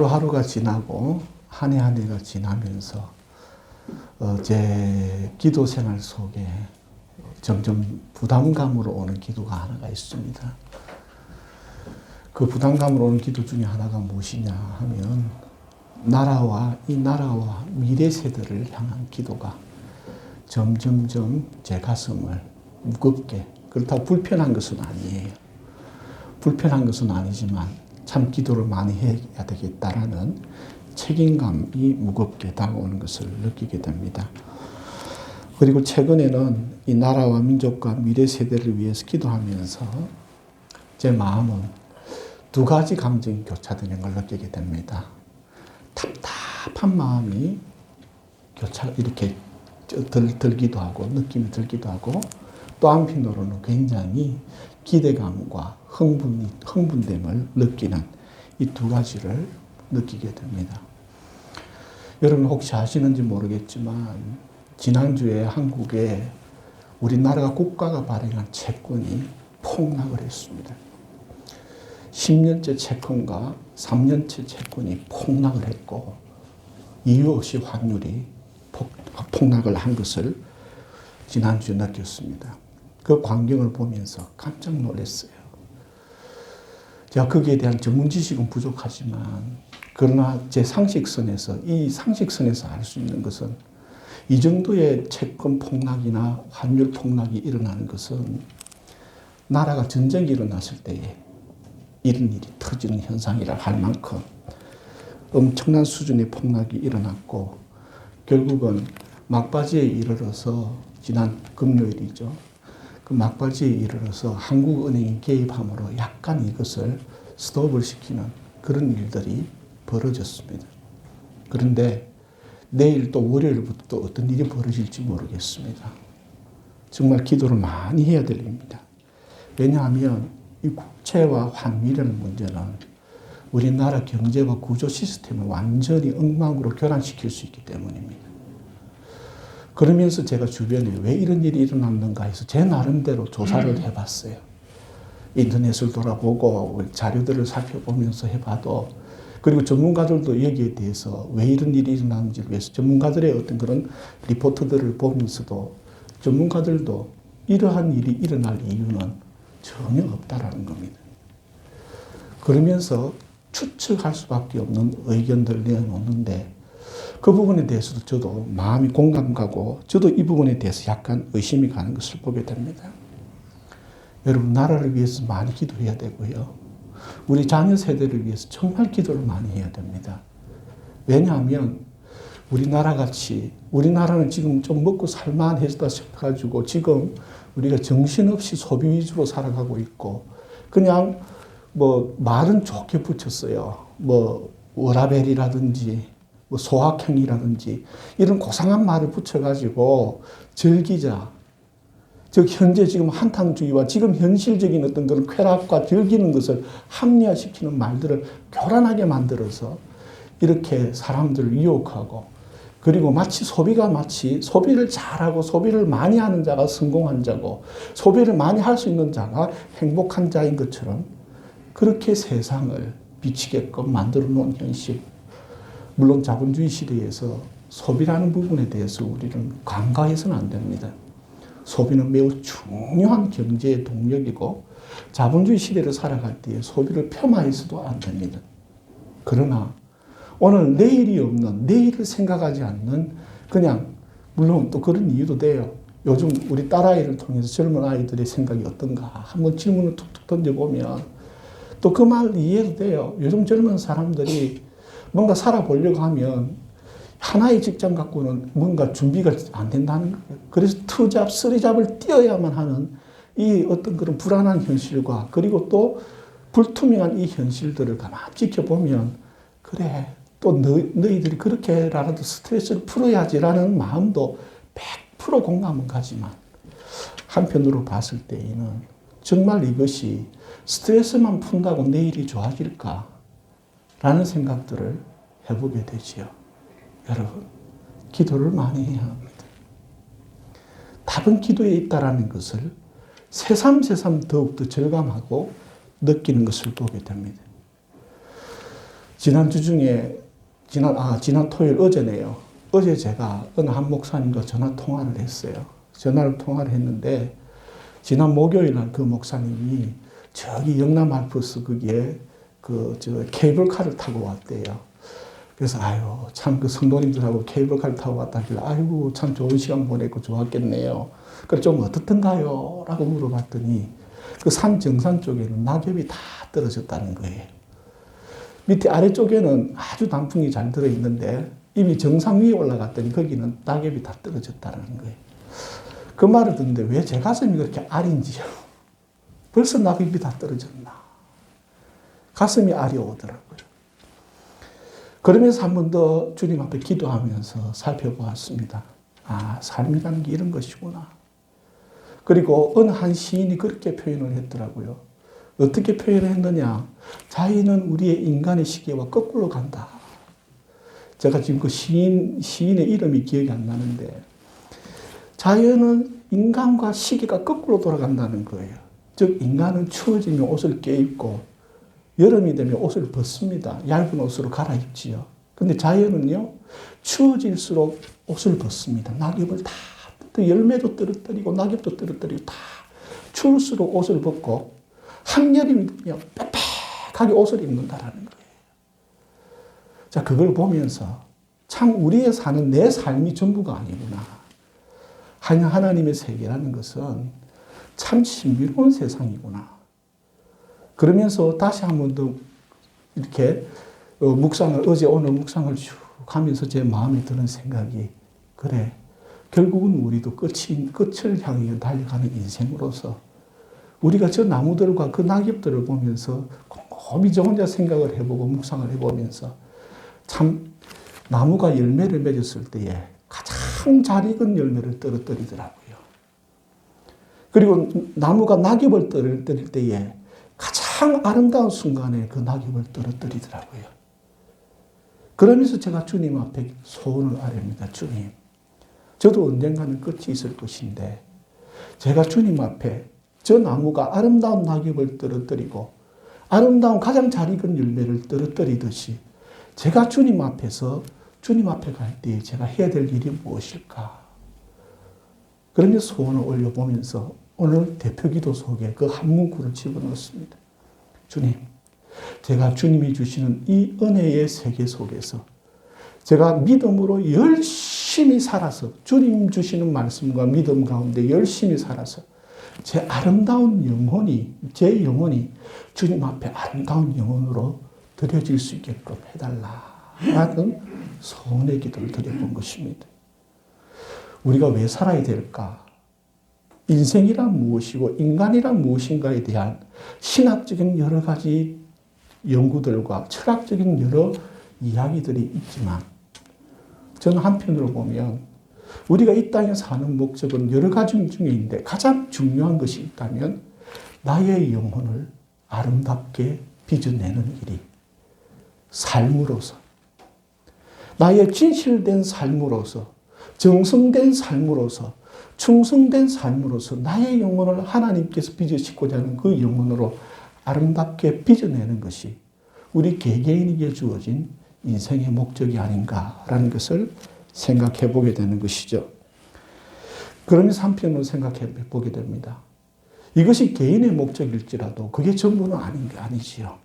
하루하루가 지나고 한 해 한 해가 지나면서 제 기도 생활 속에 점점 부담감으로 오는 기도가 하나가 있습니다. 그 부담감으로 오는 기도 중에 하나가 무엇이냐 하면 이 나라와 미래 세대를 향한 기도가 점점점 제 가슴을 무겁게, 그렇다고 불편한 것은 아니에요. 불편한 것은 아니지만 참 기도를 많이 해야 되겠다라는 책임감이 무겁게 다가오는 것을 느끼게 됩니다. 그리고 최근에는 이 나라와 민족과 미래 세대를 위해서 기도하면서 제 마음은 두 가지 감정이 교차되는 걸 느끼게 됩니다. 답답한 마음이 이렇게 들기도 하고, 느낌이 들기도 하고, 또 한편으로는 굉장히 기대감과 흥분됨을 느끼는 이 두 가지를 느끼게 됩니다. 여러분 혹시 아시는지 모르겠지만 지난주에 한국에 우리나라가 국가가 발행한 채권이 폭락을 했습니다. 10년째 채권과 3년째 채권이 폭락을 했고 이유 없이 환율이 폭락을 한 것을 지난주에 느꼈습니다. 그 광경을 보면서 깜짝 놀랐어요. 제가 거기에 대한 전문 지식은 부족하지만 그러나 제 상식선에서 알 수 있는 것은 이 정도의 채권 폭락이나 환율 폭락이 일어나는 것은 나라가 전쟁이 일어났을 때에 이런 일이 터지는 현상이라 할 만큼 엄청난 수준의 폭락이 일어났고 결국은 막바지에 이르러서 지난 금요일이죠. 그 막바지에 이르러서 한국은행이 개입함으로 약간 이것을 스톱을 시키는 그런 일들이 벌어졌습니다. 그런데 내일 또 월요일부터 또 어떤 일이 벌어질지 모르겠습니다. 정말 기도를 많이 해야 될 일입니다. 왜냐하면 이 국채와 환율이라는 문제는 우리나라 경제와 구조 시스템을 완전히 엉망으로 교란시킬 수 있기 때문입니다. 그러면서 제가 주변에 왜 이런 일이 일어났는가 해서 제 나름대로 조사를 해봤어요. 인터넷을 돌아보고 자료들을 살펴보면서 해봐도 그리고 전문가들도 여기에 대해서 왜 이런 일이 일어나는지를 위해서 전문가들의 어떤 그런 리포트들을 보면서도 전문가들도 이러한 일이 일어날 이유는 전혀 없다라는 겁니다. 그러면서 추측할 수밖에 없는 의견들을 내놓는데 그 부분에 대해서도 저도 마음이 공감 가고 저도 이 부분에 대해서 약간 의심이 가는 것을 보게 됩니다. 여러분 나라를 위해서 많이 기도해야 되고요. 우리 자녀 세대를 위해서 정말 기도를 많이 해야 됩니다. 왜냐하면 우리나라는 지금 좀 먹고 살만해졌다 싶어가지고 지금 우리가 정신없이 소비 위주로 살아가고 있고 그냥 말은 좋게 붙였어요. 워라밸이라든지 소확행이라든지 이런 고상한 말을 붙여가지고 즐기자. 즉 현재 지금 한탕주의와 지금 현실적인 어떤 그런 쾌락과 즐기는 것을 합리화시키는 말들을 교란하게 만들어서 이렇게 사람들을 유혹하고 그리고 소비를 잘하고 소비를 많이 하는 자가 성공한 자고 소비를 많이 할 수 있는 자가 행복한 자인 것처럼 그렇게 세상을 비치게끔 만들어 놓은 현실. 물론 자본주의 시대에서 소비라는 부분에 대해서 우리는 간과해서는 안 됩니다. 소비는 매우 중요한 경제의 동력이고 자본주의 시대를 살아갈 때에 소비를 폄하해서도 안 됩니다. 그러나 오늘 내일이 없는 내일을 생각하지 않는 그냥 물론 또 그런 이유도 돼요. 요즘 우리 딸아이를 통해서 젊은 아이들의 생각이 어떤가 한번 질문을 툭툭 던져보면 또 그 말 이해도 돼요. 요즘 젊은 사람들이 뭔가 살아보려고 하면 하나의 직장 갖고는 뭔가 준비가 안 된다는 거예요. 그래서 2잡, 3잡을 뛰어야만 하는 이 어떤 그런 불안한 현실과 그리고 또 불투명한 이 현실들을 가만히 지켜보면 그래 또 너희들이 그렇게라도 스트레스를 풀어야지라는 마음도 100% 공감은 가지만 한편으로 봤을 때에는 정말 이것이 스트레스만 푼다고 내일이 좋아질까? 라는 생각들을 해보게 되지요. 여러분, 기도를 많이 해야 합니다. 답은 기도에 있다라는 것을 새삼새삼 더욱더 절감하고 느끼는 것을 보게 됩니다. 지난주 중에, 지난 토요일 어제네요. 어제 제가 어느 한 목사님과 전화 통화를 했어요. 전화를 통화를 했는데, 지난 목요일 날 그 목사님이 저기 영남 알프스 거기에 케이블카를 타고 왔대요. 그래서 참 그 성도님들하고 케이블카를 타고 왔다길래 참 좋은 시간 보내고 좋았겠네요. 그래 좀 어떻던가요? 라고 물어봤더니 그 산 정상 쪽에는 낙엽이 다 떨어졌다는 거예요. 밑에 아래쪽에는 아주 단풍이 잘 들어있는데 이미 정상 위에 올라갔더니 거기는 낙엽이 다 떨어졌다는 거예요. 그 말을 듣는데 왜 제 가슴이 그렇게 아린지요. 벌써 낙엽이 다 떨어졌나. 가슴이 아려오더라고요. 그러면서 한 번 더 주님 앞에 기도하면서 살펴보았습니다. 삶이라는 게 이런 것이구나. 그리고 어느 한 시인이 그렇게 표현을 했더라고요. 어떻게 표현을 했느냐. 자연은 우리의 인간의 시계와 거꾸로 간다. 제가 지금 그 시인의 이름이 기억이 안 나는데, 자연은 인간과 시계가 거꾸로 돌아간다는 거예요. 즉, 인간은 추워지면 옷을 껴입고, 여름이 되면 옷을 벗습니다. 얇은 옷으로 갈아입지요. 근데 자연은요, 추워질수록 옷을 벗습니다. 낙엽을 다, 열매도 떨어뜨리고, 낙엽도 떨어뜨리고, 다 추울수록 옷을 벗고, 한여름이 되면 빽빽하게 옷을 입는다라는 거예요. 자, 그걸 보면서 참 우리의 사는 내 삶이 전부가 아니구나. 하나님의 세계라는 것은 참 신비로운 세상이구나. 그러면서 다시 한 번 더 이렇게 어제 오늘 묵상을 쭉 하면서 제 마음에 드는 생각이, 그래, 결국은 우리도 끝을 향해 달려가는 인생으로서 우리가 저 나무들과 그 낙엽들을 보면서 곰곰이 저 혼자 생각을 해보고 묵상을 해보면서 참 나무가 열매를 맺었을 때에 가장 잘 익은 열매를 떨어뜨리더라고요. 그리고 나무가 낙엽을 떨어뜨릴 때에 가장 아름다운 순간에 그 낙엽을 떨어뜨리더라고요. 그러면서 제가 주님 앞에 소원을 아뢰입니다. 주님, 저도 언젠가는 끝이 있을 것인데 제가 주님 앞에 저 나무가 아름다운 낙엽을 떨어뜨리고 아름다운 가장 잘 익은 열매를 떨어뜨리듯이 제가 주님 앞에서 주님 앞에 갈 때 제가 해야 될 일이 무엇일까? 그러면서 소원을 올려보면서 오늘 대표기도 속에 그 한 문구를 집어넣었습니다. 주님, 제가 주님이 주시는 이 은혜의 세계 속에서 제가 믿음으로 열심히 살아서 주님 주시는 말씀과 믿음 가운데 열심히 살아서 제 아름다운 영혼이, 제 영혼이 주님 앞에 아름다운 영혼으로 드려질 수 있게끔 해달라라는 소원의 기도를 드려본 것입니다. 우리가 왜 살아야 될까? 인생이란 무엇이고 인간이란 무엇인가에 대한 신학적인 여러 가지 연구들과 철학적인 여러 이야기들이 있지만 저는 한편으로 보면 우리가 이 땅에 사는 목적은 여러 가지 중에 있는데 가장 중요한 것이 있다면 나의 영혼을 아름답게 빚어내는 일이 삶으로서, 나의 진실된 삶으로서, 정성된 삶으로서, 충성된 삶으로서 나의 영혼을 하나님께서 빚으시고자 하는 그 영혼으로 아름답게 빚어내는 것이 우리 개개인에게 주어진 인생의 목적이 아닌가라는 것을 생각해 보게 되는 것이죠. 그러면서 한편으로 생각해 보게 됩니다. 이것이 개인의 목적일지라도 그게 전부는 아닌 게 아니지요.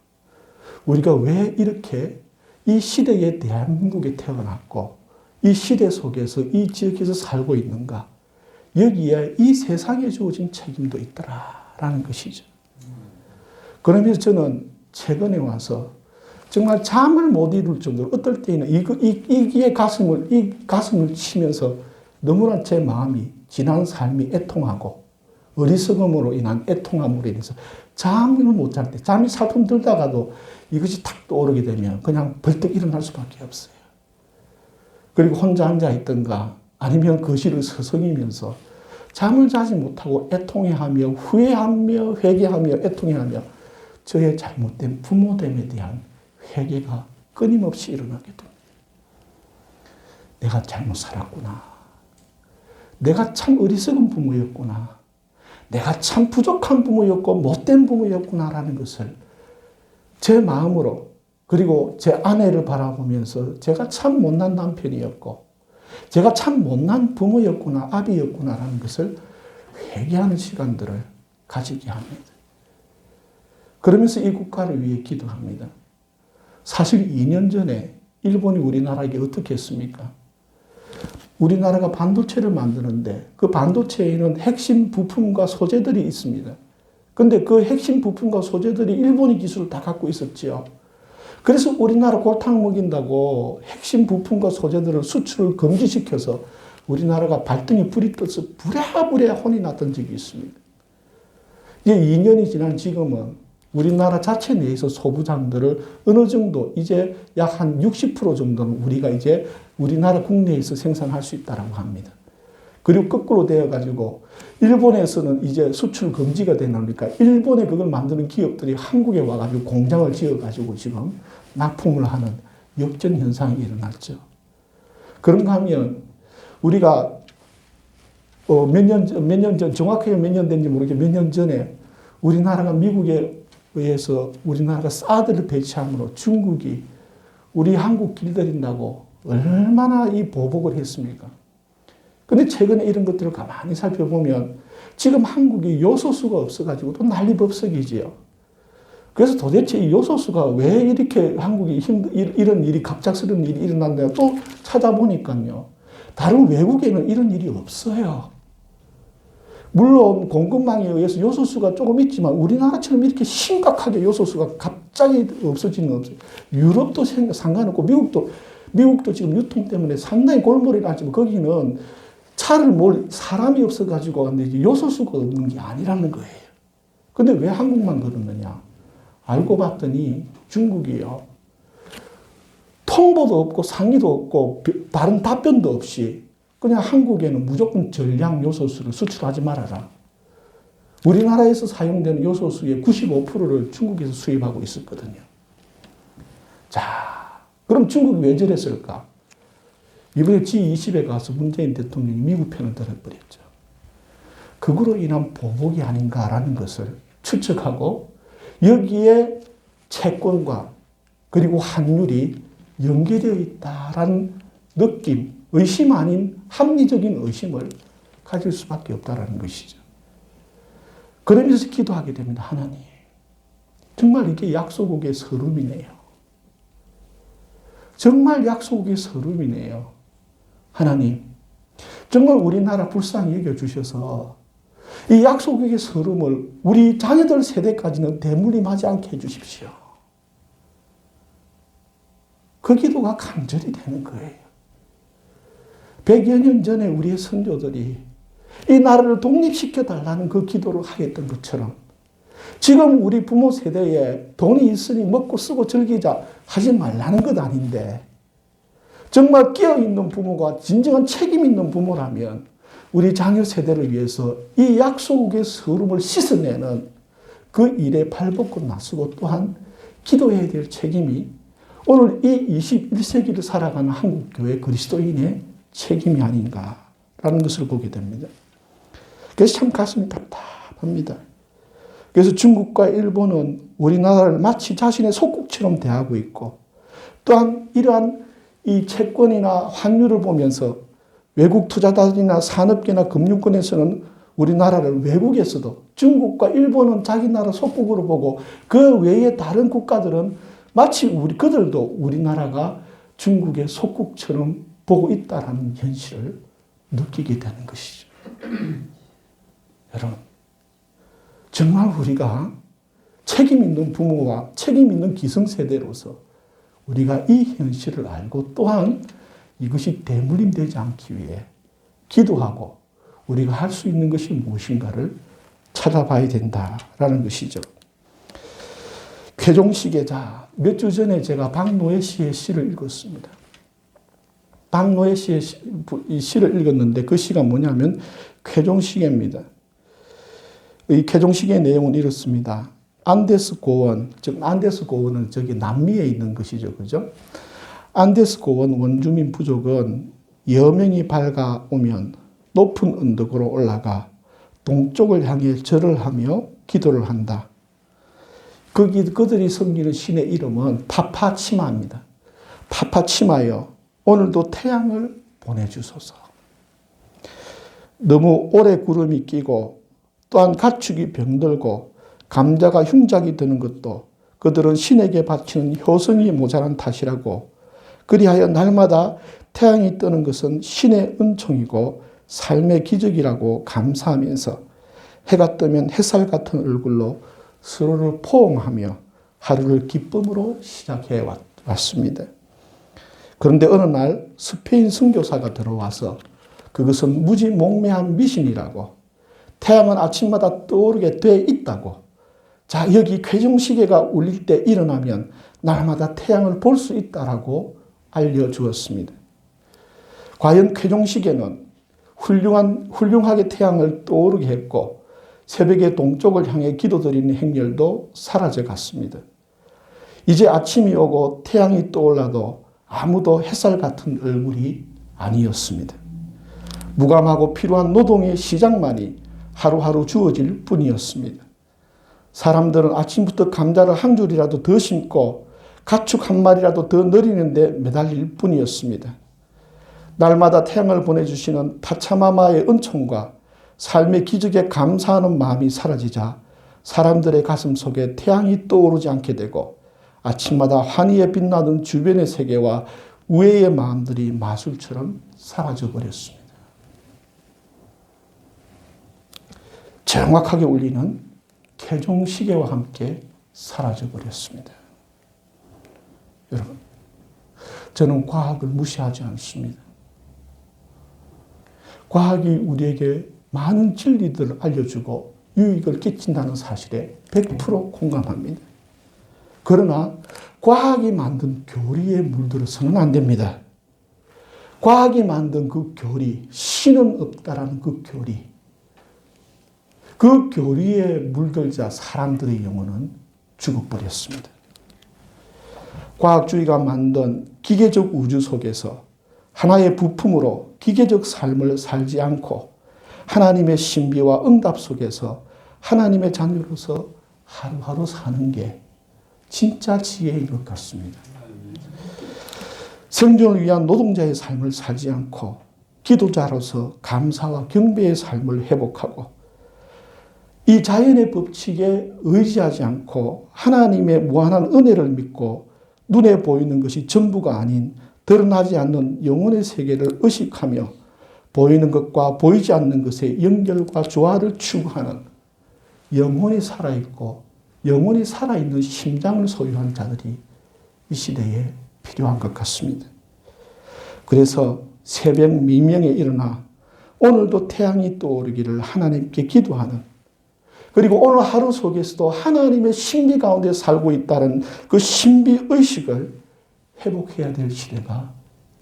우리가 왜 이렇게 이 시대에 대한민국에 태어났고 이 시대 속에서 이 지역에서 살고 있는가? 여기에 이 세상에 주어진 책임도 있더라라는 것이죠. 그러면서 저는 최근에 와서 정말 잠을 못 이룰 정도로 어떨 때는 이 가슴을 치면서 너무나 제 마음이 지난 삶이 애통하고 어리석음으로 인한 애통함으로 인해서 잠을 못 잘 때, 잠이 살품 들다가도 이것이 탁 떠오르게 되면 그냥 벌떡 일어날 수밖에 없어요. 그리고 혼자 앉아 있던가 아니면 거실을 서성이면서 잠을 자지 못하고 애통해하며 후회하며 회개하며 애통해하며 저의 잘못된 부모됨에 대한 회개가 끊임없이 일어나게 됩니다. 내가 잘못 살았구나. 내가 참 어리석은 부모였구나. 내가 참 부족한 부모였고 못된 부모였구나라는 것을 제 마음으로 그리고 제 아내를 바라보면서 제가 참 못난 남편이었고 제가 참 못난 부모였구나, 아비였구나라는 것을 회개하는 시간들을 가지게 합니다. 그러면서 이 국가를 위해 기도합니다. 사실 2년 전에 일본이 우리나라에게 어떻게 했습니까? 우리나라가 반도체를 만드는데 그 반도체에는 핵심 부품과 소재들이 있습니다. 근데 그 핵심 부품과 소재들이 일본의 기술을 다 갖고 있었지요. 그래서 우리나라 골탕 먹인다고 핵심 부품과 소재들을 수출을 금지시켜서 우리나라가 발등에 불이 떠서 부랴부랴 혼이 났던 적이 있습니다. 이제 2년이 지난 지금은 우리나라 자체 내에서 소부장들을 어느 정도 이제 약 한 60% 정도는 우리가 이제 우리나라 국내에서 생산할 수 있다고 합니다. 그리고 거꾸로 되어가지고 일본에서는 이제 수출 금지가 되니까 일본에 그걸 만드는 기업들이 한국에 와가지고 공장을 지어가지고 지금 납품을 하는 역전 현상이 일어났죠. 그런가 하면 우리가 몇 년 전, 정확하게 몇 년 된지 모르겠는데 몇 년 전에 우리나라가 미국에 의해서 우리나라가 사드를 배치함으로 중국이 우리 한국 길들인다고 얼마나 이 보복을 했습니까? 근데 최근에 이런 것들을 가만히 살펴보면 지금 한국이 요소수가 없어가지고 또 난리법석이지요. 그래서 도대체 이 요소수가 왜 이렇게 한국이 이런 일이 갑작스러운 일이 일어났냐 또 찾아보니까요. 다른 외국에는 이런 일이 없어요. 물론 공급망에 의해서 요소수가 조금 있지만 우리나라처럼 이렇게 심각하게 요소수가 갑자기 없어지는 건 없어요. 유럽도 상관없고 미국도 지금 유통 때문에 상당히 골몰이 나지만 거기는 차를 몰 사람이 없어가지고 근데 요소수가 없는 게 아니라는 거예요. 근데 왜 한국만 그러느냐? 알고 봤더니 중국이요. 통보도 없고 상의도 없고 다른 답변도 없이 그냥 한국에는 무조건 전량 요소수를 수출하지 말아라. 우리나라에서 사용되는 요소수의 95%를 중국에서 수입하고 있었거든요. 자, 그럼 중국이 왜 저랬을까? 이번에 G20에 가서 문재인 대통령이 미국 편을 들어버렸죠. 그거로 인한 보복이 아닌가라는 것을 추측하고 여기에 채권과 그리고 환율이 연계되어 있다라는 느낌, 의심 아닌 합리적인 의심을 가질 수밖에 없다라는 것이죠. 그러면서 기도하게 됩니다. 하나님, 정말 이게 약소국의 서름이네요. 정말 약소국의 서름이네요. 하나님, 정말 우리나라 불쌍히 여겨주셔서 이 약소국의 서름을 우리 자녀들 세대까지는 대물림하지 않게 해주십시오. 그 기도가 간절히 되는 거예요. 100여 년 전에 우리의 선조들이 이 나라를 독립시켜달라는 그 기도를 하였던 것처럼 지금 우리 부모 세대에 돈이 있으니 먹고 쓰고 즐기자 하지 말라는 것 아닌데 정말 깨어있는 부모가 진정한 책임 있는 부모라면 우리 자녀 세대를 위해서 이 약소국의 서름을 씻어내는 그 일에 발벗고 나서고 또한 기도해야 될 책임이 오늘 이 21세기를 살아가는 한국교회 그리스도인의 책임이 아닌가라는 것을 보게 됩니다. 그래서 참 가슴이 답답합니다. 그래서 중국과 일본은 우리나라를 마치 자신의 속국처럼 대하고 있고 또한 이러한 이 채권이나 환율을 보면서 외국 투자자들이나 산업계나 금융권에서는 우리나라를 외국에서도 중국과 일본은 자기 나라 속국으로 보고 그 외의 다른 국가들은 마치 그들도 우리나라가 중국의 속국처럼 보고 있다는 현실을 느끼게 되는 것이죠. 여러분, 정말 우리가 책임 있는 부모와 책임 있는 기성세대로서 우리가 이 현실을 알고 또한 이것이 대물림되지 않기 위해 기도하고 우리가 할 수 있는 것이 무엇인가를 찾아봐야 된다라는 것이죠. 쾌종시계자, 몇 주 전에 제가 박노해 씨의 시를 읽었습니다. 박노해 씨의 시를 읽었는데 그 시가 뭐냐면 쾌종시계입니다. 이 쾌종시계의 내용은 이렇습니다. 안데스 고원, 즉 안데스 고원은 저기 남미에 있는 것이죠. 그죠? 안데스 고원 원주민 부족은 여명이 밝아오면 높은 언덕으로 올라가 동쪽을 향해 절을 하며 기도를 한다. 그들이 섬기는 신의 이름은 파파치마입니다. 파파치마여, 오늘도 태양을 보내주소서. 너무 오래 구름이 끼고 또한 가축이 병들고 감자가 흉작이 되는 것도 그들은 신에게 바치는 효성이 모자란 탓이라고, 그리하여 날마다 태양이 뜨는 것은 신의 은총이고 삶의 기적이라고 감사하면서 해가 뜨면 햇살 같은 얼굴로 서로를 포옹하며 하루를 기쁨으로 시작해 왔습니다. 그런데 어느 날 스페인 선교사가 들어와서 그것은 무지몽매한 미신이라고, 태양은 아침마다 떠오르게 돼 있다고, 자, 여기 쾌종시계가 울릴 때 일어나면 날마다 태양을 볼 수 있다라고 알려주었습니다. 과연 쾌종시계는 훌륭하게 태양을 떠오르게 했고 새벽의 동쪽을 향해 기도드리는 행렬도 사라져 갔습니다. 이제 아침이 오고 태양이 떠올라도 아무도 햇살 같은 얼굴이 아니었습니다. 무감하고 필요한 노동의 시작만이 하루하루 주어질 뿐이었습니다. 사람들은 아침부터 감자를 한 줄이라도 더 심고 가축 한 마리라도 더 늘리는데 매달릴 뿐이었습니다. 날마다 태양을 보내주시는 파차마마의 은총과 삶의 기적에 감사하는 마음이 사라지자 사람들의 가슴 속에 태양이 떠오르지 않게 되고 아침마다 환희에 빛나는 주변의 세계와 우애의 마음들이 마술처럼 사라져버렸습니다. 정확하게 울리는 쾌종시계와 함께 사라져버렸습니다. 여러분, 저는 과학을 무시하지 않습니다. 과학이 우리에게 많은 진리들을 알려주고 유익을 끼친다는 사실에 100% 공감합니다. 그러나 과학이 만든 교리에 물들어서는 안 됩니다. 과학이 만든 그 교리, 신은 없다라는 그 교리, 그 교리에 물들자 사람들의 영혼은 죽어버렸습니다. 과학주의가 만든 기계적 우주 속에서 하나의 부품으로 기계적 삶을 살지 않고 하나님의 신비와 응답 속에서 하나님의 자녀로서 하루하루 사는 게 진짜 지혜인 것 같습니다. 생존을 위한 노동자의 삶을 살지 않고 기도자로서 감사와 경배의 삶을 회복하고 이 자연의 법칙에 의지하지 않고 하나님의 무한한 은혜를 믿고 눈에 보이는 것이 전부가 아닌 드러나지 않는 영혼의 세계를 의식하며 보이는 것과 보이지 않는 것의 연결과 조화를 추구하는 영혼이 살아있고 영혼이 살아있는 심장을 소유한 자들이 이 시대에 필요한 것 같습니다. 그래서 새벽 미명에 일어나 오늘도 태양이 떠오르기를 하나님께 기도하는, 그리고 오늘 하루 속에서도 하나님의 신비 가운데 살고 있다는 그 신비의식을 회복해야 될 시대가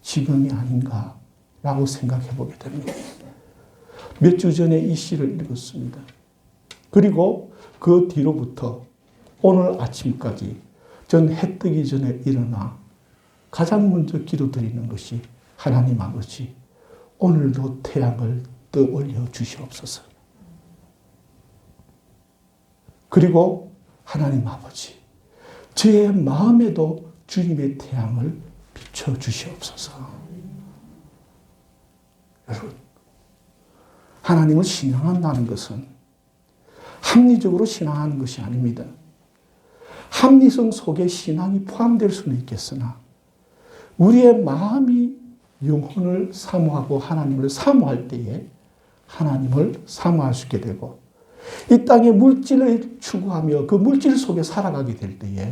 지금이 아닌가라고 생각해 보게 됩니다. 몇 주 전에 이 시를 읽었습니다. 그리고 그 뒤로부터 오늘 아침까지 전 해 뜨기 전에 일어나 가장 먼저 기도드리는 것이 하나님 아버지, 오늘도 태양을 떠올려 주시옵소서. 그리고 하나님 아버지, 제 마음에도 주님의 태양을 비춰 주시옵소서. 여러분, 하나님을 신앙한다는 것은 합리적으로 신앙하는 것이 아닙니다. 합리성 속에 신앙이 포함될 수는 있겠으나 우리의 마음이 영혼을 사모하고 하나님을 사모할 때에 하나님을 사모할 수 있게 되고 이 땅의 물질을 추구하며 그 물질 속에 살아가게 될 때에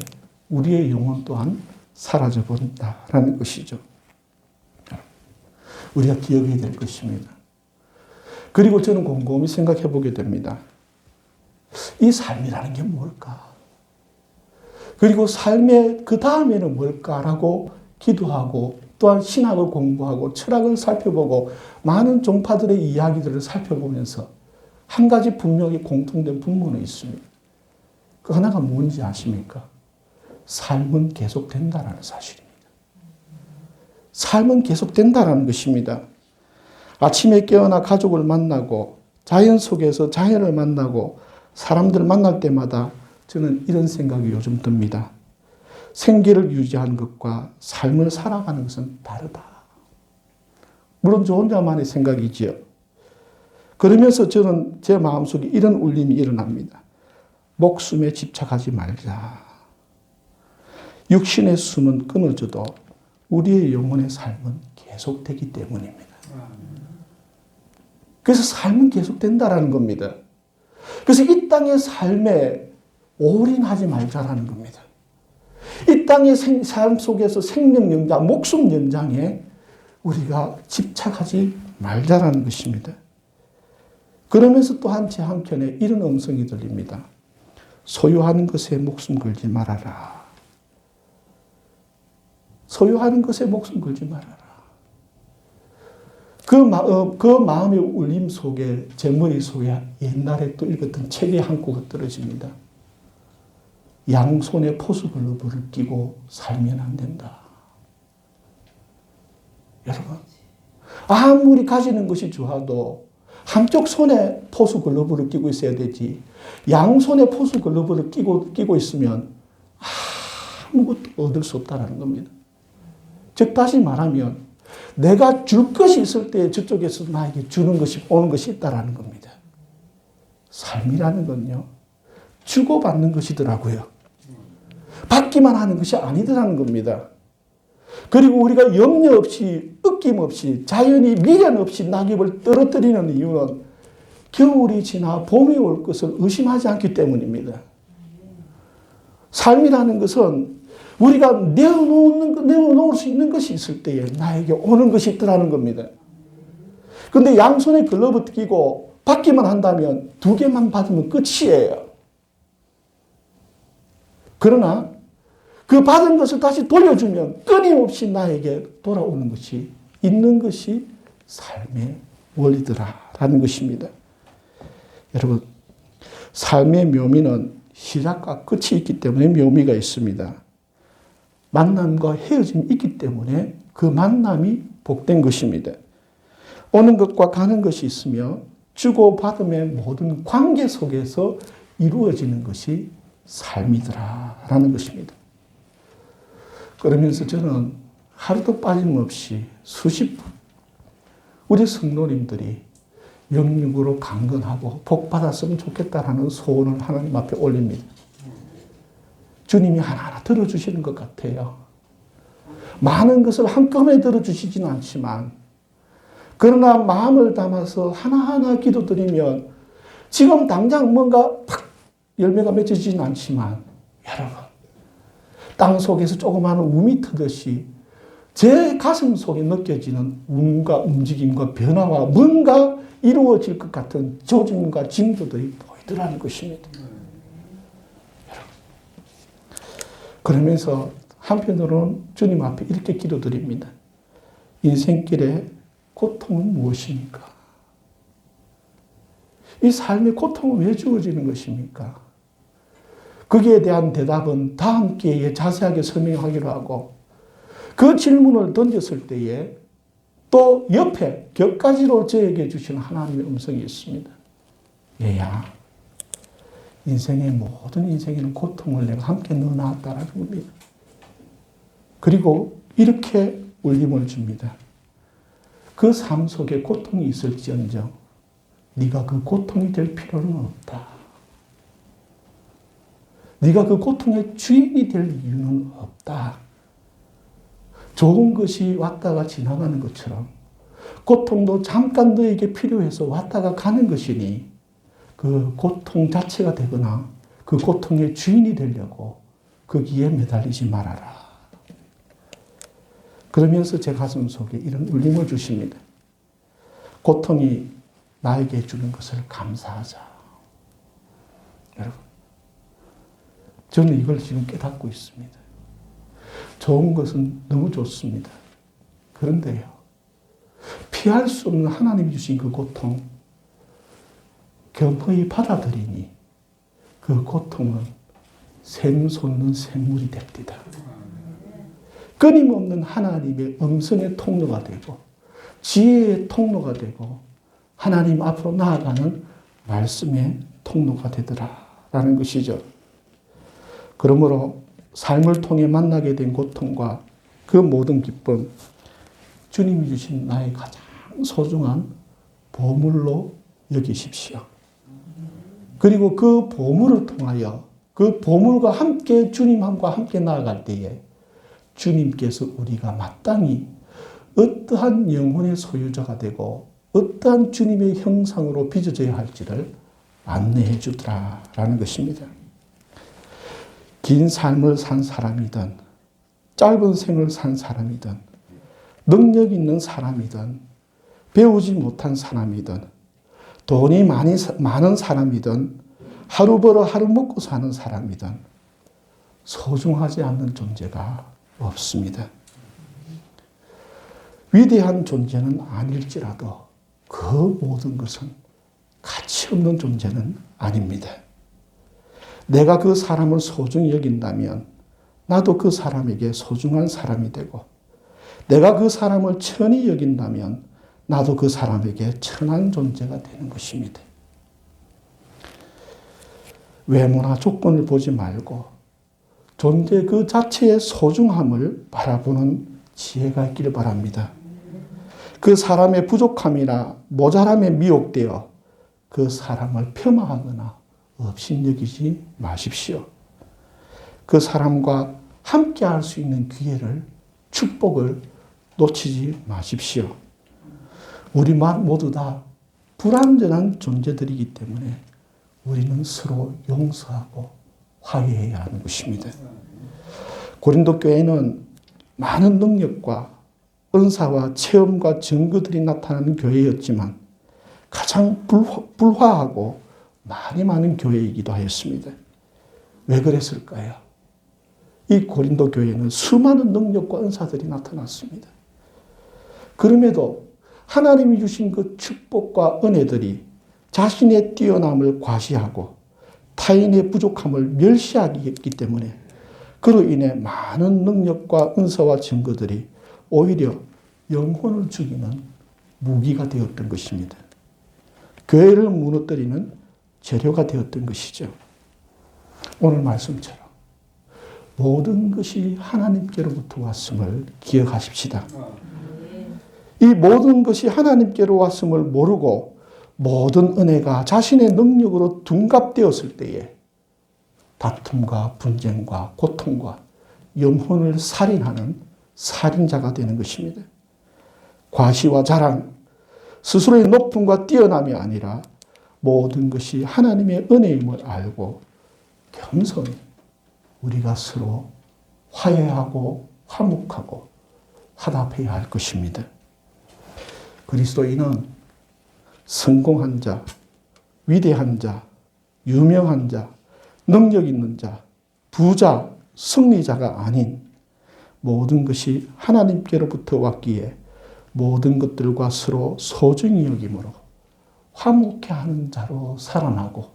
우리의 영혼 또한 사라져 버린다라는 것이죠. 우리가 기억해야 될 것입니다. 그리고 저는 곰곰이 생각해 보게 됩니다. 이 삶이라는 게 뭘까? 그리고 삶의 그 다음에는 뭘까라고 기도하고 또한 신학을 공부하고 철학을 살펴보고 많은 종파들의 이야기들을 살펴보면서 한 가지 분명히 공통된 분모는 있습니다. 그 하나가 뭔지 아십니까? 삶은 계속된다라는 사실입니다. 삶은 계속된다라는 것입니다. 아침에 깨어나 가족을 만나고 자연 속에서 자연을 만나고 사람들 만날 때마다 저는 이런 생각이 요즘 듭니다. 생계를 유지하는 것과 삶을 살아가는 것은 다르다. 물론 저 혼자만의 생각이지요. 그러면서 저는 제 마음속에 이런 울림이 일어납니다. 목숨에 집착하지 말자. 육신의 숨은 끊어져도 우리의 영혼의 삶은 계속되기 때문입니다. 그래서 삶은 계속된다라는 겁니다. 그래서 이 땅의 삶에 올인하지 말자라는 겁니다. 이 땅의 삶 속에서 생명 연장, 목숨 연장에 우리가 집착하지 말자라는 것입니다. 그러면서 또한 제 한켠에 이런 음성이 들립니다. 소유하는 것에 목숨 걸지 말아라. 소유하는 것에 목숨 걸지 말아라. 그 마음의 울림 속에 제 머릿속에 옛날에 또 읽었던 책의 한 구가 떨어집니다. 양손에 포수글러브를 끼고 살면 안 된다. 여러분, 아무리 가지는 것이 좋아도 한쪽 손에 포수글러브를 끼고 있어야 되지, 양손에 포수글러브를 끼고 있으면 아무것도 얻을 수 없다는 겁니다. 즉 다시 말하면 내가 줄 것이 있을 때 저쪽에서 나에게 주는 것이 오는 것이 있다라는 겁니다. 삶이라는 건요, 주고받는 것이더라고요. 받기만 하는 것이 아니더라는 겁니다. 그리고 우리가 염려 없이, ức 없이, 자연히 미련 없이 낙엽을 떨어뜨리는 이유는 겨울이 지나 봄이 올 것을 의심하지 않기 때문입니다. 삶이라는 것은 우리가 내어놓을 수 있는 것이 있을 때에 나에게 오는 것이 있더라는 겁니다. 그런데 양손에 글러브 끼고 받기만 한다면 두 개만 받으면 끝이에요. 그러나 그 받은 것을 다시 돌려주면 끊임없이 나에게 돌아오는 것이 있는 것이 삶의 원리더라라는 것입니다. 여러분, 삶의 묘미는 시작과 끝이 있기 때문에 묘미가 있습니다. 만남과 헤어짐이 있기 때문에 그 만남이 복된 것입니다. 오는 것과 가는 것이 있으며 주고받음의 모든 관계 속에서 이루어지는 것이 삶이더라라는 것입니다. 그러면서 저는 하루도 빠짐없이 수십 분 우리 성도님들이 영육으로 강건하고 복받았으면 좋겠다라는 소원을 하나님 앞에 올립니다. 주님이 하나하나 들어주시는 것 같아요. 많은 것을 한꺼번에 들어주시지는 않지만, 그러나 마음을 담아서 하나하나 기도드리면 지금 당장 뭔가 팍 열매가 맺어지진 않지만, 여러분, 땅 속에서 조그마한 움이 트듯이 제 가슴 속에 느껴지는 움과 움직임과 변화와 뭔가 이루어질 것 같은 조짐과 징조들이 보이더라는 것입니다. 그러면서 한편으로는 주님 앞에 이렇게 기도드립니다. 인생길의 고통은 무엇입니까? 이 삶의 고통은 왜 주어지는 것입니까? 거기에 대한 대답은 다음 기회에 자세하게 설명하기로 하고, 그 질문을 던졌을 때에 또 옆에 곁가지로 저에게 주신 하나님의 음성이 있습니다. 얘야, 인생의 모든 인생에는 고통을 내가 함께 넣어놨다라는 겁니다. 그리고 이렇게 울림을 줍니다. 그 삶 속에 고통이 있을지언정 네가 그 고통이 될 필요는 없다. 네가 그 고통의 주인이 될 이유는 없다. 좋은 것이 왔다가 지나가는 것처럼 고통도 잠깐 너에게 필요해서 왔다가 가는 것이니 그 고통 자체가 되거나 그 고통의 주인이 되려고 거기에 매달리지 말아라. 그러면서 제 가슴 속에 이런 울림을 주십니다. 고통이 나에게 주는 것을 감사하자. 여러분, 저는 이걸 지금 깨닫고 있습니다. 좋은 것은 너무 좋습니다. 그런데요, 피할 수 없는 하나님이 주신 그 고통, 겸허히 받아들이니 그 고통은 샘솟는 샘물이 됩니다. 끊임없는 하나님의 음성의 통로가 되고 지혜의 통로가 되고 하나님 앞으로 나아가는 말씀의 통로가 되더라라는 것이죠. 그러므로 삶을 통해 만나게 된 고통과 그 모든 기쁨, 주님이 주신 나의 가장 소중한 보물로 여기십시오. 그리고 그 보물을 통하여 그 보물과 함께 주님과 함께 나아갈 때에 주님께서 우리가 마땅히 어떠한 영혼의 소유자가 되고 어떠한 주님의 형상으로 빚어져야 할지를 안내해 주더라라는 것입니다. 긴 삶을 산 사람이든 짧은 생을 산 사람이든 능력 있는 사람이든 배우지 못한 사람이든 돈이 많은 사람이든 하루 벌어 하루 먹고 사는 사람이든 소중하지 않는 존재가 없습니다. 위대한 존재는 아닐지라도 그 모든 것은 가치 없는 존재는 아닙니다. 내가 그 사람을 소중히 여긴다면 나도 그 사람에게 소중한 사람이 되고 내가 그 사람을 천히 여긴다면 나도 그 사람에게 천한 존재가 되는 것입니다. 외모나 조건을 보지 말고 존재 그 자체의 소중함을 바라보는 지혜가 있기를 바랍니다. 그 사람의 부족함이나 모자람에 미혹되어 그 사람을 폄하하거나 업신여기지 마십시오. 그 사람과 함께 할 수 있는 기회를, 축복을 놓치지 마십시오. 우리 모두 다 불완전한 존재들이기 때문에 우리는 서로 용서하고 화해해야 하는 것입니다. 고린도 교회는 많은 능력과 은사와 체험과 증거들이 나타나는 교회였지만 가장 불화하고 말이 많은 교회이기도 하였습니다. 왜 그랬을까요? 이 고린도 교회는 수많은 능력과 은사들이 나타났습니다. 그럼에도 하나님이 주신 그 축복과 은혜들이 자신의 뛰어남을 과시하고 타인의 부족함을 멸시하기 했기 때문에 그로 인해 많은 능력과 은사와 증거들이 오히려 영혼을 죽이는 무기가 되었던 것입니다. 교회를 무너뜨리는 재료가 되었던 것이죠. 오늘 말씀처럼 모든 것이 하나님께로부터 왔음을 기억하십시다. 이 모든 것이 하나님께로 왔음을 모르고 모든 은혜가 자신의 능력으로 둔갑되었을 때에 다툼과 분쟁과 고통과 영혼을 살인하는 살인자가 되는 것입니다. 과시와 자랑, 스스로의 높음과 뛰어남이 아니라 모든 것이 하나님의 은혜임을 알고 겸손히 우리가 서로 화해하고 화목하고 화답해야 할 것입니다. 그리스도인은 성공한 자, 위대한 자, 유명한 자, 능력 있는 자, 부자, 승리자가 아닌 모든 것이 하나님께로부터 왔기에 모든 것들과 서로 소중히 여김으로 화목해하는 자로 살아나고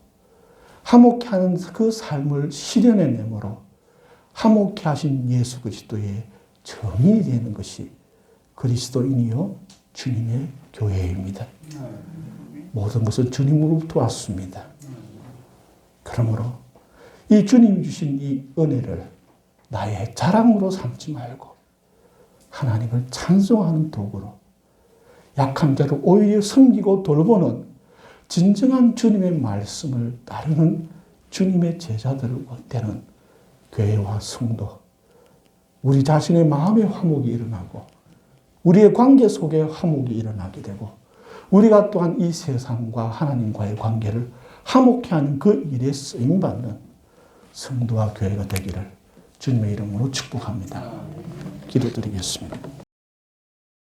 화목해하는 그 삶을 실현해내므로 화목해하신 예수 그리스도의 정인이 되는 것이 그리스도인이요 주님의 교회입니다. 모든 것은 주님으로부터 왔습니다. 그러므로 이 주님이 주신 이 은혜를 나의 자랑으로 삼지 말고 하나님을 찬송하는 도구로 약한 자를 오히려 섬기고 돌보는 진정한 주님의 말씀을 따르는 주님의 제자들을 되는 교회와 성도, 우리 자신의 마음의 화목이 일어나고 우리의 관계 속에 화목이 일어나게 되고 우리가 또한 이 세상과 하나님과의 관계를 화목케 하는 그 일에 쓰임받는 성도와 교회가 되기를 주님의 이름으로 축복합니다. 기도드리겠습니다.